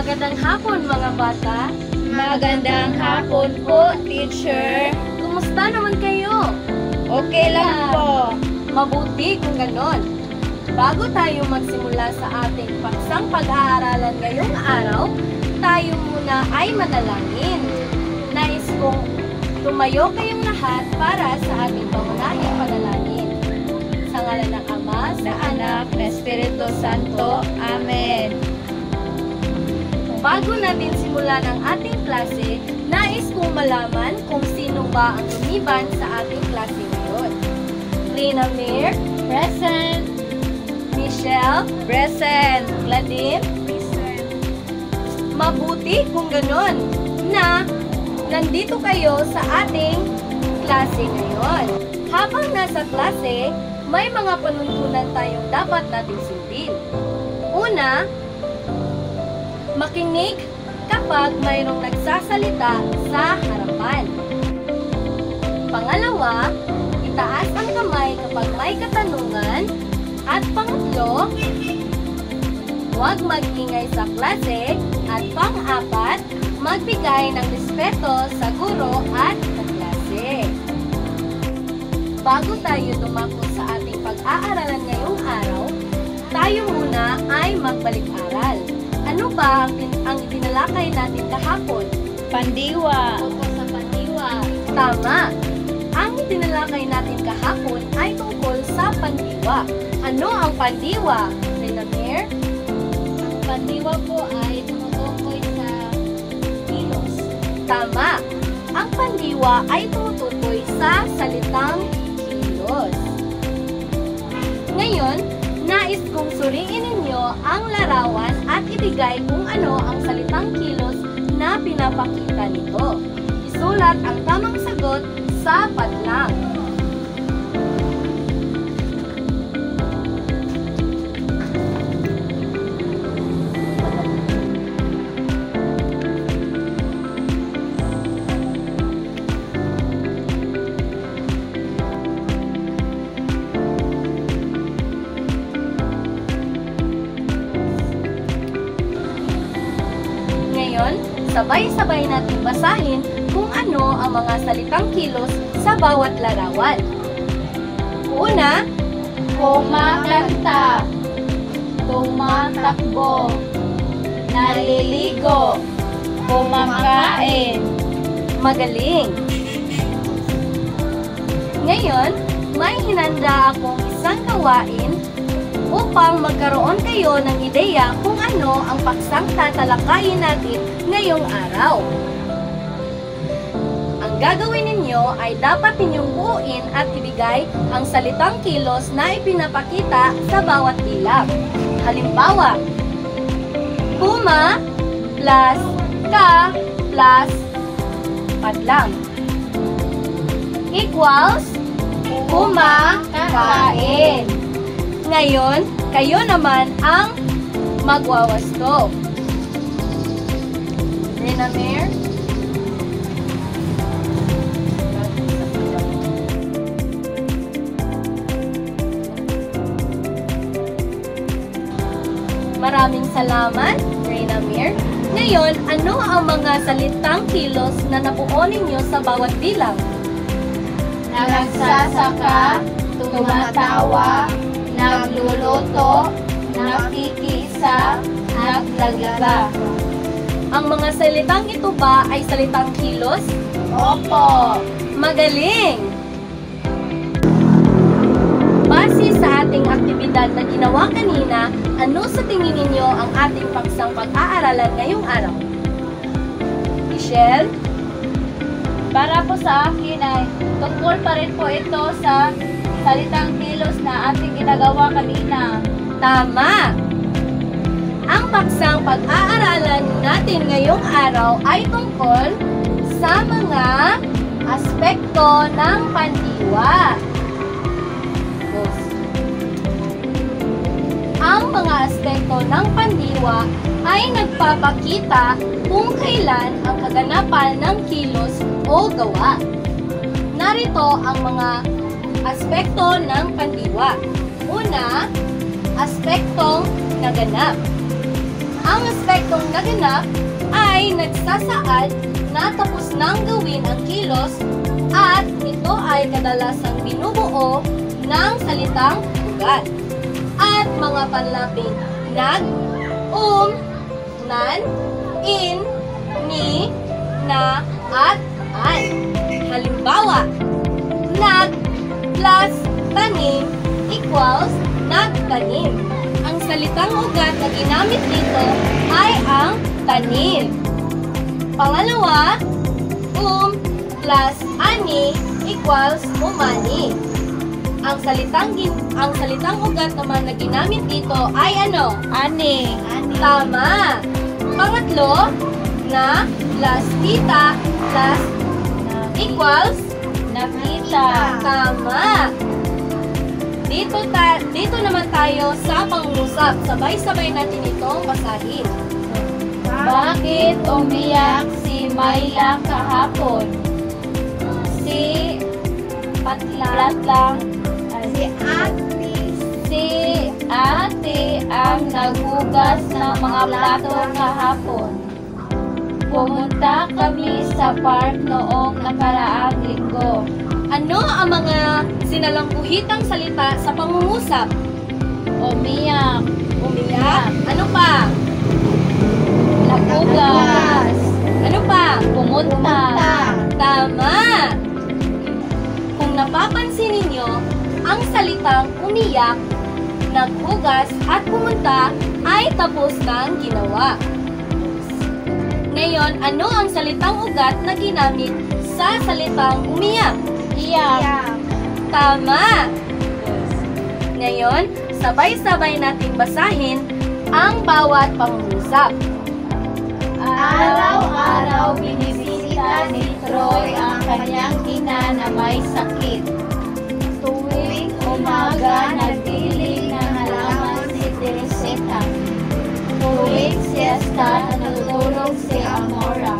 Magandang hapon mga bata. Magandang hapon po, teacher. Kumusta naman kayo? Okay lang po. Mabuti kung ganon. Bago tayo magsimula sa ating paksang pag-aaralan ngayong araw, tayo muna ay manalangin. Nais kong tumayo kayong lahat para sa ating pangunahing panalangin. Sa ngalan ng Ama, Sa Anak, na Espiritu Santo. Amen. Bago natin simulan ang ating klase, nais kong malaman kung sino ba ang lumiban sa ating klase ngayon. Rina Mir, Present. Michelle, Present. Gladys, Present. mabuti kung ganon na nandito kayo sa ating klase ngayon. Habang nasa klase, may mga panuntunan tayong dapat nating sundin. Una, makinig kapag mayroong nagsasalita sa harapan. Pangalawa, itaas ang kamay kapag may katanungan. At pangatlo, huwag mag-ingay sa klase. At pang-apat, magbigay ng respeto sa guro at kaklase. Bago tayo dumako sa ating pag-aaralan ngayong araw, tayo muna ay magbalik-aral. Ano ba ang itinalakay natin kahapon? Pandiwa. Tungkol sa pandiwa. Tama! Ang itinalakay natin kahapon ay tungkol sa pandiwa. Ano ang pandiwa? Rina Mir? Ang pandiwa po ay tumutukoy sa kilos. Tama! Ang pandiwa ay tumutukoy sa salitang kilos. Ngayon, nais kong suriin ninyo ang larawan at ibigay kung ano ang salitang kilos na pinapakita nito. Isulat ang tamang sagot sa padlang. Sabay-sabay natin basahin kung ano ang mga salitang kilos sa bawat larawan. Una, Kumakanta. Tumatakbo. Naliligo. Kumakain. magaling. Ngayon, may hinanda akong isang gawain upang magkaroon kayo ng ideya kung ano ang paksang tatalakayin natin ngayong araw. Ang gagawin ninyo ay dapat ninyong buuin at ibigay ang salitang kilos na ipinapakita sa bawat bilang. Halimbawa, kuma plus ka plus padlang equals kumakain. Ngayon, kayo naman ang magwawasto. Rina Mir? Maraming salamat, Rina Mir. Ngayon, ano ang mga salitang kilos na nabuo ninyo sa bawat bilang? Nagsasaka, tumatawa, nagluluto, nakikisa, naglaga. Ang mga salitang ito ba ay salitang kilos? Opo. Magaling! Base sa ating aktibidad na ginawa kanina, ano sa tingin ninyo ang ating paksang pag-aaralan ngayong araw? Michelle? Para po sa akin ay tungkol pa rin po ito sa salitang kilos na ating ginagawa kanina. Tama! Ang paksang pag-aaralan natin ngayong araw ay tungkol sa mga aspekto ng pandiwa. Ang mga aspekto ng pandiwa ay nagpapakita kung kailan ang kaganapan ng kilos o gawa. Narito ang mga aspekto ng pandiwa. Una, aspektong naganap. Ang aspektong naganap ay nagsasaad na tapos nang gawin ang kilos at ito ay kadalasang binubuo ng salitang ugat. At mga panlaping nag, nan, in, ni, na, at an. Halimbawa, nag plus tanim equals nagtanim. Ang salitang ugat na ginamit dito ay ang tanim. Pangalawa, plus ani equals umani. Ang salitang ugat naman na ginamit dito ay ano? Ani. Tama. Pangatlo, na plus kita plus equals Nakita. tama. Dito naman tayo sa pangungusap. Sabay-sabay natin itong basahin. Bakit umiyak si Mayla kahapon? Si Patlang. Si ate ang naghugas ng mga plato kahapon. Pumunta kami sa park noong nakaraang linggo. Ano ang mga sinalangkuhitang salita sa pangungusap? Umiyak. Umiyak. Ano pa? Naghugas. Ano pa? Pumunta. Tama! Kung napapansin ninyo, ang salitang umiyak, naghugas at pumunta ay tapos ng ginawa. Ngayon, ano ang salitang ugat na ginamit sa salitang umiyak? Iyak. Tama! Ngayon, sabay-sabay nating basahin ang bawat pangungusap. Araw-araw binisita ni Troy ang kanyang ina na may sakit. Tuwing umaga nagdilig ng halaman si Teresita. Tuwing siesta natutulog si Amora.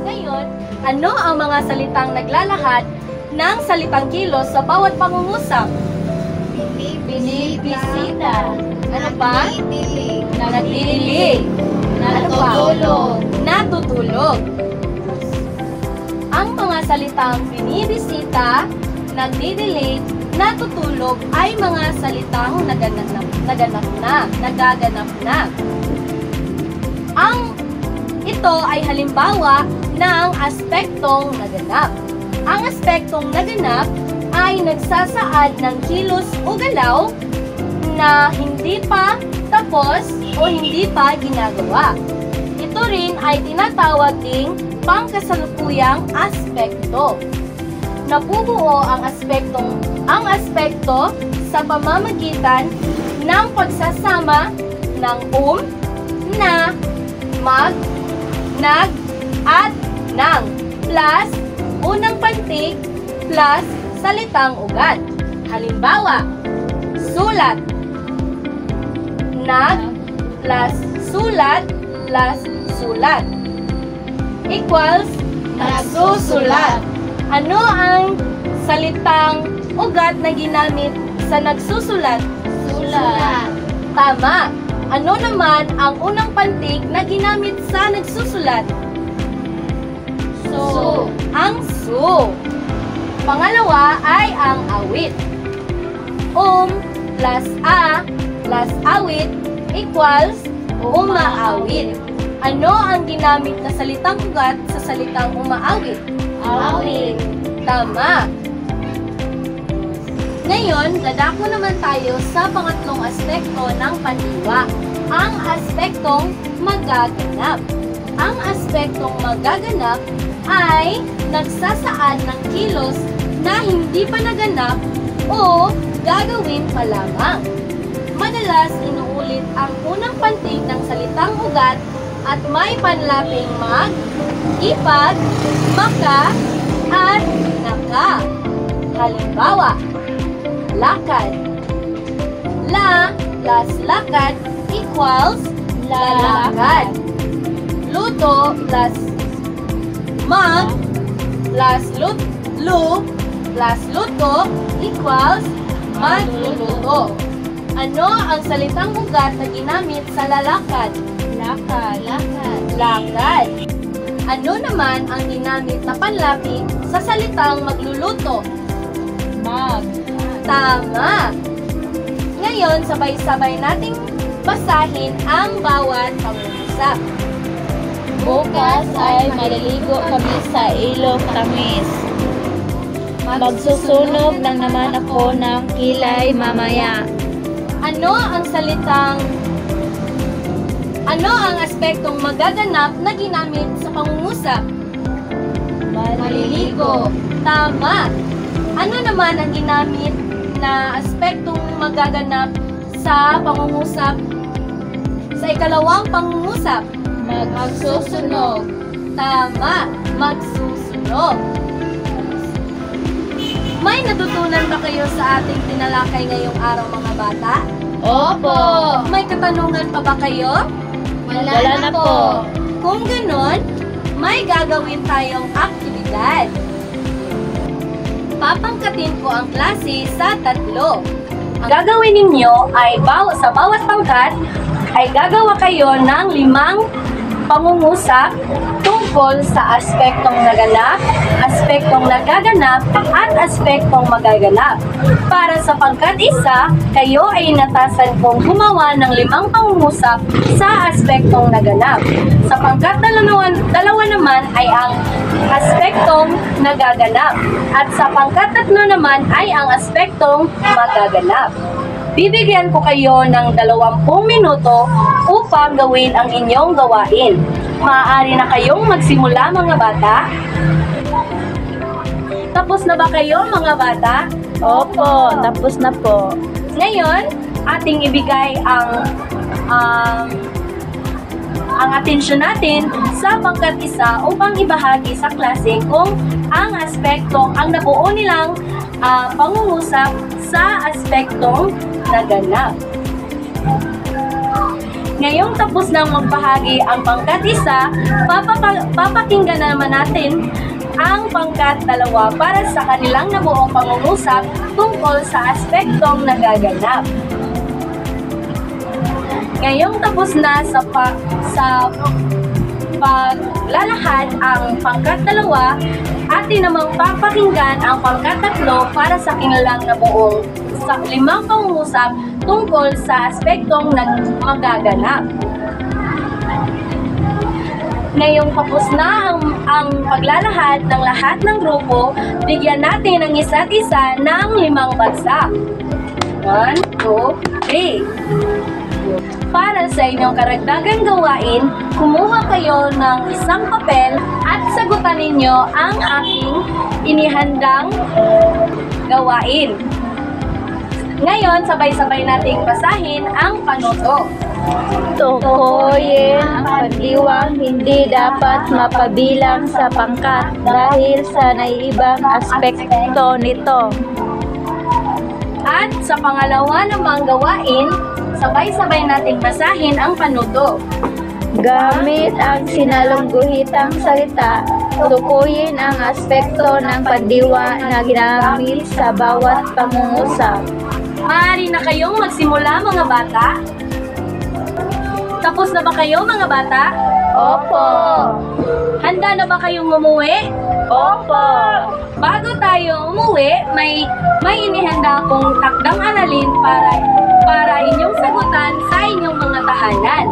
Ngayon, ano ang mga salitang naglalahad ng salitang kilos sa bawat pangungusap? Binibisita. Ano pa? Nagdidilig. Ano pa? Natutulog. Natutulog. Ang mga salitang binibisita, nagdidilig, natutulog ay mga salitang nagaganap na. Ito ay halimbawa ng aspektong naganap. Ang aspektong naganap ay nagsasaad ng kilos o galaw na hindi pa tapos o hindi pa ginagawa. Ito rin ay tinatawag ding pangkasalukuyang aspekto. Nabubuo ang aspekto sa pamamagitan ng pagsasama ng na, mag, nag, at nang plus unang pantig plus salitang ugat. Halimbawa, sulat. Nag plus sulat plus sulat equals nagsusulat. Ano ang salitang ugat na ginamit sa nagsusulat? Sulat. Tama. Ano naman ang unang pantig na ginamit sa nagsusulat? So. Ang su. Pangalawa ay ang awit. Plus a plus awit equals umaawit. Ano ang ginamit na salitang ugat sa salitang umaawit? Awit. Tama. Ngayon, dadako naman tayo sa pangatlong aspekto ng pandiwa, ang aspektong magaganap. Ang aspektong magaganap ay nagsasaad ng kilos na hindi pa naganap o gagawin pa lamang. Madalas inuulit ang unang pantig ng salitang ugat at may panlaping mag, ipag, maka, at naka. Halimbawa, lakad. La plus lakad equals lalakad. Luto plus mag plus lu plus luto equals magluluto. Ano ang salitang ugat na ginamit sa lalakad? Lakad. Lakad. Ano naman ang ginamit na panlapi sa salitang magluluto? Mag. Tama! Ngayon, sabay-sabay nating basahin ang bawat pangungusap. Bukas ay maliligo kami sa ilog tamis. Magsusunog lang naman ako ng kilay mamaya. Ano ang aspektong magaganap na ginamit sa pangungusap? Maliligo. Tama. Ano naman ang ginamit na aspektong magaganap sa pangungusap? Sa ikalawang pangungusap? Magsusunog. Tama. Magsusunog. May natutunan ba kayo sa ating tinalakay ngayong araw, mga bata? Opo. May katanungan pa ba kayo? Wala na po. Kung ganon, may gagawin tayong aktibidad. Papangkatin ko ang klase sa 3. Ang gagawin ninyo ay sa bawat pangkat ay gagawa kayo ng 5 pangungusap tungkol sa aspektong naganap, aspektong nagaganap, at aspektong magaganap. Para sa pangkat 1, kayo ay inatasan kong gumawa ng 5 pangungusap sa aspektong naganap. Sa pangkat 2 naman ay ang aspektong nagaganap. At sa pangkat 3 naman ay ang aspektong magaganap. Bibigyan ko kayo ng 20 minuto upang gawin ang inyong gawain. Maaari na kayong magsimula, mga bata. Tapos na ba kayo, mga bata? Opo, tapos na po. Ngayon, ating ibigay ang atensyon natin sa pangkat 1 upang ibahagi sa klase kung ang aspektong ang nabuo nilang pangungusap sa aspektong naganap. Ngayong tapos nang magbahagi ang pangkat 1, papakinggan na naman natin ang pangkat 2 para sa kanilang nabuong pangungusap tungkol sa aspektong nagaganap. Ngayong tapos na sa paglalahad ang pangkat 2, atin namang papakinggan ang pangkat 3 para sa kanilang nabuong 5 pangungusap tungkol sa aspektong magaganap. Ngayong tapos na ang paglalahad ng lahat ng grupo, bigyan natin ang isa't isa ng 5 bagsak. 1, 2, 3. Para sa inyong karagdagang gawain, kumuha kayo ng isang papel at sagutan ninyo ang aking inihandang gawain. Ngayon, sabay-sabay nating basahin ang panuto. Tukuyin ang pagdiwang hindi dapat mapabilang sa pangkat dahil sa naiibang aspekto nito. At sa pangalawa namang gawain, sabay-sabay nating basahin ang panuto. Gamit ang sinalungguhitang salita, tukuyin ang aspekto ng pagdiwa na ginamit sa bawat pangungusap. Maaari na kayong magsimula, mga bata. Tapos na ba kayo, mga bata? Opo. Handa na ba kayong umuwi? Opo. Bago tayo umuwi, may inihanda akong takdang aralin para inyong sagutan sa inyong mga tahanan.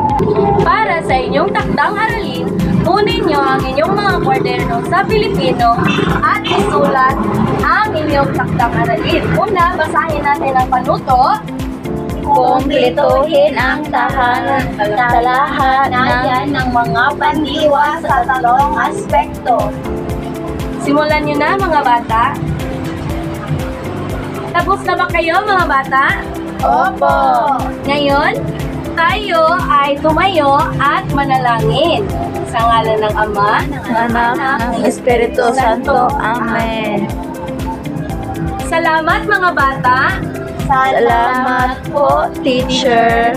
Para sa inyong takdang aralin, kunin nyo ang inyong mga kwaderno sa Pilipino at isulat ang inyong takdang aralin. Una, basahin natin ang panuto. Kumpletuhin ang talahanayan ng mga pandiwa sa 3 aspekto. Simulan nyo na, mga bata. Tapos na ba kayo, mga bata? Opo. Ngayon, tayo ay tumayo at manalangin. Sa ngalan ng Ama, ng Anak, ng Espiritu Santo. Amen. Salamat, mga bata. Salamat po, teacher.